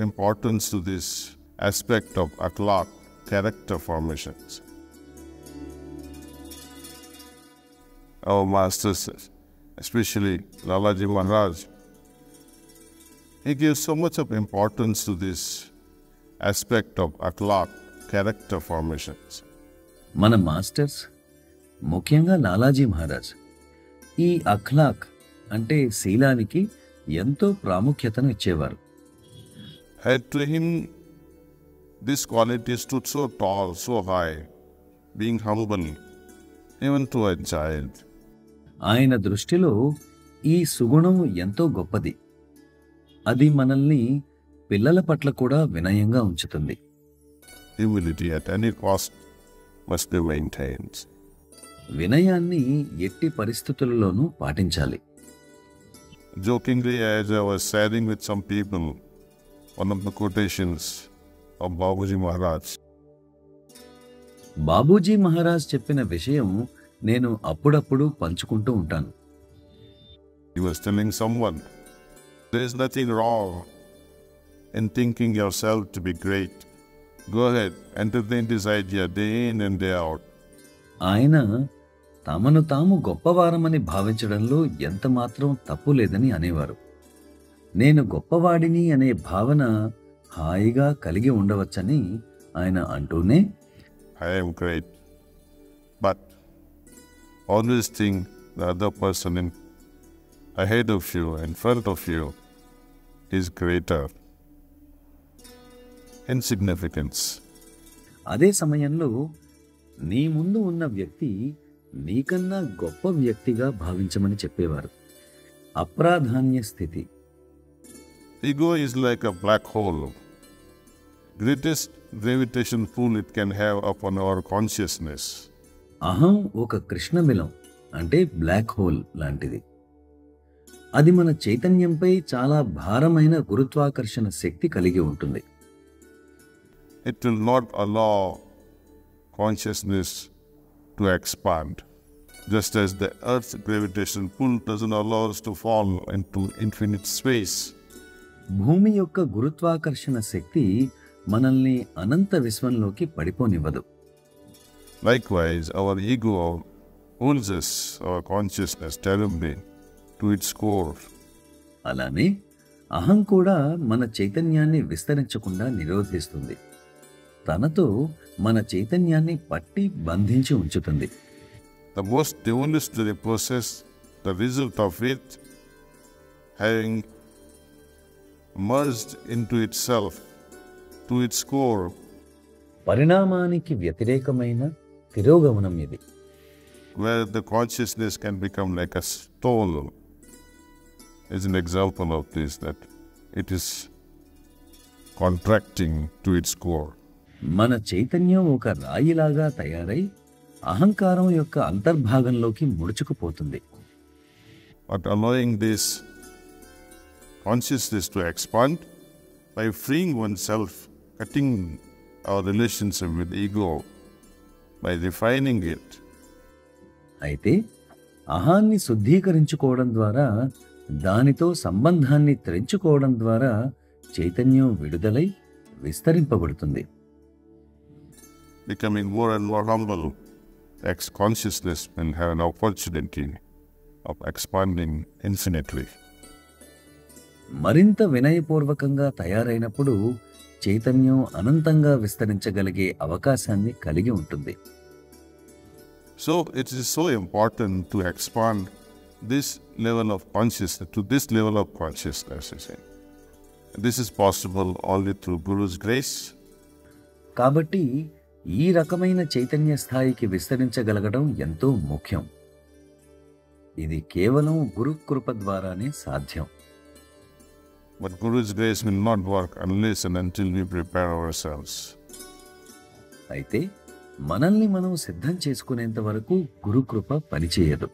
importance to this aspect of akhlaq, character formations. Our masters, especially Lalaji Maharaj, he gives so much of importance to this aspect of akhlaq, character formations. మన masters, ముఖ్యంగా లాలాజీ మహారాజ్, ఈ అఖ్లాక్ అంటే శీలానికి ఎంతో ప్రాముఖ్యతను ఇచ్చేవారు. And to him, this quality stood so tall, so high, being humble, even to a child. ఆయన దృష్టిలో ఈ సుగుణం ఎంతో గొప్పది. అది మనల్ని పిల్లల పట్ల కూడా వినయంగా ఉంచుతుంది. Humility at any cost must be maintained. వినయాన్ని ఎట్టి పరిస్థితులలోనూ పాటించాలి. Jokingly, as I was sharing with some people, one of the quotations of Babuji Maharaj. Babuji Maharaj చెప్పిన విషయం నేను అప్పుడప్పుడు పంచుకుంటూ ఉంటాను. He was telling someone, there is nothing wrong in thinking yourself to be great. Go ahead, entertain this idea day in and day out. ఆయన తమను తాము గొప్పవారమని భావించడంలో ఎంత మాత్రం తప్పు లేదని అనేవారు. నేను గొప్పవాడిని అనే భావన హాయిగా కలిగి ఉండవచ్చని ఆయన అంటూనే, I am great, but always think the other person ahead of you, in front of you, is greater in significance. అదే సమయంలో నీ ముందు ఉన్న వ్యక్తి నీకన్నా గొప్ప వ్యక్తిగా భావించమని చెప్పేవారు. అప్రాధాన్య స్థితి. Ego is like a black hole. Greatest gravitation pull it can have upon our consciousness. అహం ఒక కృష్ణబిలం అంటే బ్లాక్ హోల్ లాంటిది. అది మన చైతన్యంపై చాలా భారమైన గురుత్వాకర్షణ శక్తి కలిగి ఉంటుంది. It will not allow consciousness to expand, just as the Earth's gravitation pull doesn't allow us to fall into infinite space. భూమి యొక్క గురుత్వాకర్షణ శక్తి మనల్ని అనంత విశ్వంలోకి పడిపోనివ్వదు. Likewise, our ego holds us, our consciousness, terribly to its core. అలానే అహం కూడా మన చైతన్యాన్ని విస్తరించకుండా నిరోధిస్తుంది. తనతో మన చైతన్యాన్ని పట్టి బంధించి ఉంచుతుంది. The most devolutionary process, the result of it, having merged into itself, to its core. పరిణామానికి వ్యతిరేకమైన తిరోగమనం ఇది. Where the consciousness can become like a stone is an example of this, that it is contracting to its core. మన చైతన్యం ఒక రాయిలాగా తయారై అహంకారం యొక్క అంతర్భాగంలోకి ముడుచుకుపోతుంది. But allowing this consciousness to expand by freeing oneself, cutting our relationship with ego, by refining it. అయితే అహాన్ని శుద్ధీకరించుకోవడం ద్వారా, దానితో సంబంధాన్ని తెంచుకోవడం ద్వారా చైతన్యం విడుదలై విస్తరింపబడుతుంది. Becoming more and more humble, consciousness will have an opportunity of expanding infinitely. మరింత వినయపూర్వకంగా తయారైనప్పుడు చైతన్యం అనంతంగా విస్తరించగలిగే అవకాశాన్ని కలిగి ఉంటుంది. So it is so important to expand this level of consciousness, to this level of consciousness. This is possible only through Guru's grace. కాబట్టి ఈ రకమైన చైతన్య స్థాయికి విస్తరించగలగడం ఎంతో ముఖ్యం. ఇది కేవలం గురు కృప ద్వారానే సాధ్యం. But Guru's grace will not work unless and until we prepare ourselves. అయితే మనల్ని మనం సిద్ధం చేసుకునేంత వరకు గురు కృప పనిచేయదు.